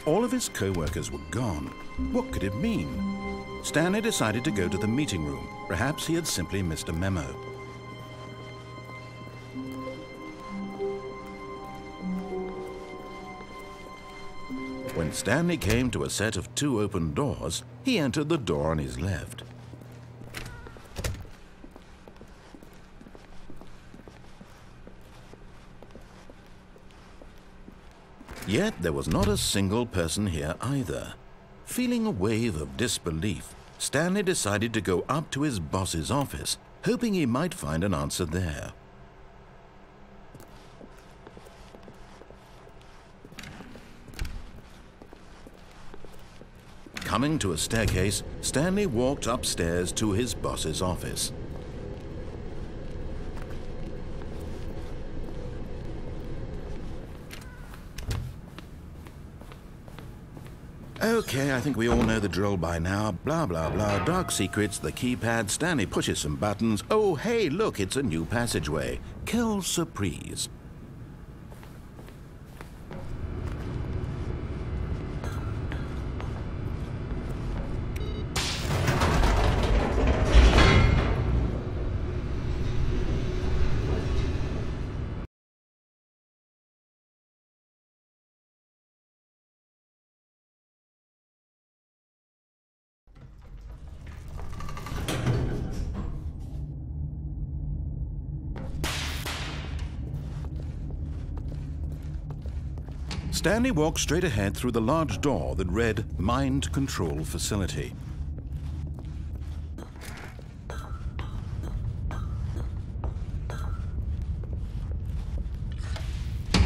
All of his co-workers were gone. What could it mean? Stanley decided to go to the meeting room. Perhaps he had simply missed a memo. When Stanley came to a set of 2 open doors, he entered the door on his left. Yet there was not a single person here either. Feeling a wave of disbelief, Stanley decided to go up to his boss's office, hoping he might find an answer there. Coming to a staircase, Stanley walked upstairs to his boss's office. Okay, I think we all know the drill by now. Blah, blah, blah. Dark secrets, the keypad. Stanley pushes some buttons. Oh, hey, look, it's a new passageway. Quelle surprise. Stanley walked straight ahead through the large door that read Mind Control Facility.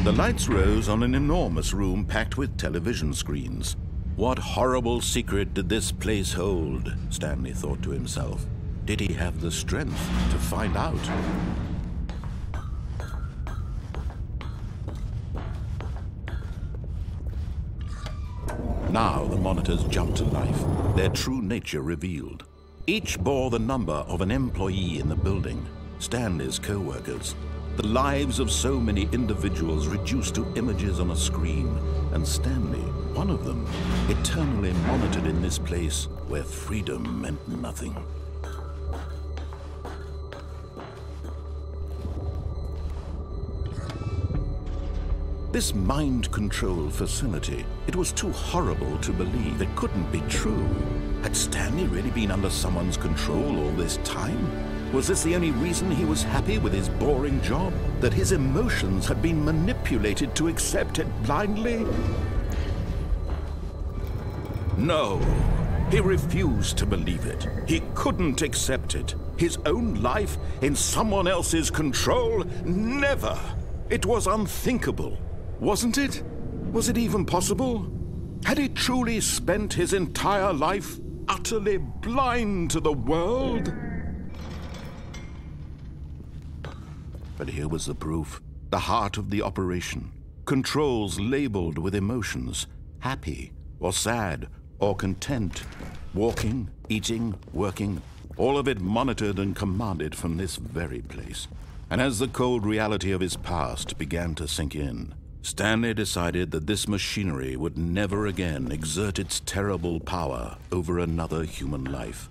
The lights rose on an enormous room packed with television screens. What horrible secret did this place hold? Stanley thought to himself. Did he have the strength to find out? Now the monitors jumped to life, their true nature revealed. Each bore the number of an employee in the building, Stanley's co-workers. The lives of so many individuals reduced to images on a screen, and Stanley, one of them, eternally monitored in this place where freedom meant nothing. This mind control facility, it was too horrible to believe. It couldn't be true. Had Stanley really been under someone's control all this time? Was this the only reason he was happy with his boring job? That his emotions had been manipulated to accept it blindly? No, he refused to believe it. He couldn't accept it. His own life in someone else's control? Never! It was unthinkable. Wasn't it? Was it even possible? Had he truly spent his entire life utterly blind to the world? But here was the proof. The heart of the operation. Controls labeled with emotions. Happy, or sad, or content. Walking, eating, working. All of it monitored and commanded from this very place. And as the cold reality of his past began to sink in, Stanley decided that this machinery would never again exert its terrible power over another human life.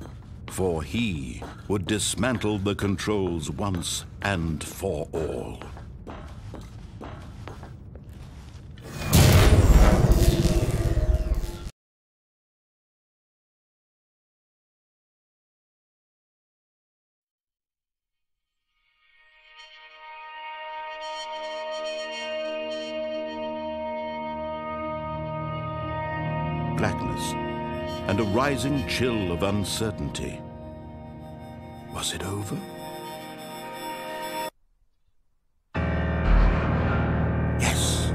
For he would dismantle the controls once and for all. Blackness, and a rising chill of uncertainty. Was it over? Yes!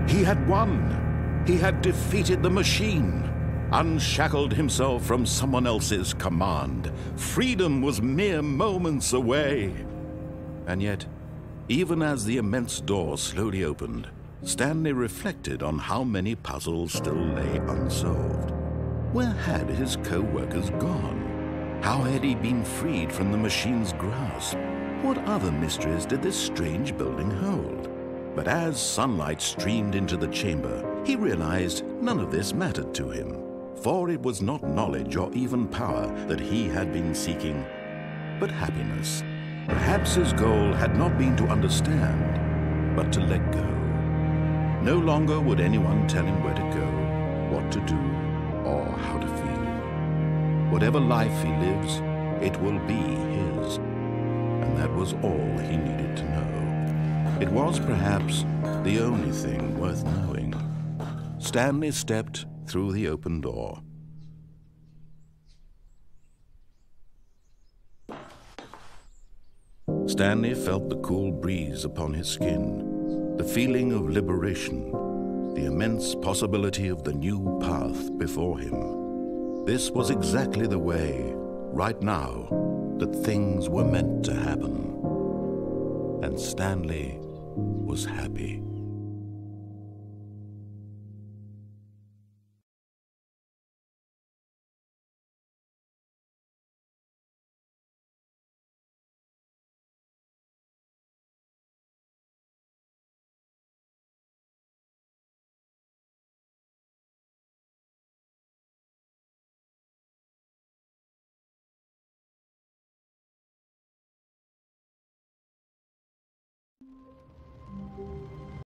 He had won! He had defeated the machine, unshackled himself from someone else's command. Freedom was mere moments away. And yet, even as the immense door slowly opened, Stanley reflected on how many puzzles still lay unsolved. Where had his co-workers gone? How had he been freed from the machine's grasp? What other mysteries did this strange building hold? But as sunlight streamed into the chamber, he realized none of this mattered to him, for it was not knowledge or even power that he had been seeking, but happiness. Perhaps his goal had not been to understand, but to let go. No longer would anyone tell him where to go, what to do, or how to feel. Whatever life he lives, it will be his. And that was all he needed to know. It was perhaps the only thing worth knowing. Stanley stepped through the open door. Stanley felt the cool breeze upon his skin, the feeling of liberation, the immense possibility of the new path before him. This was exactly the way, right now, that things were meant to happen. And Stanley was happy.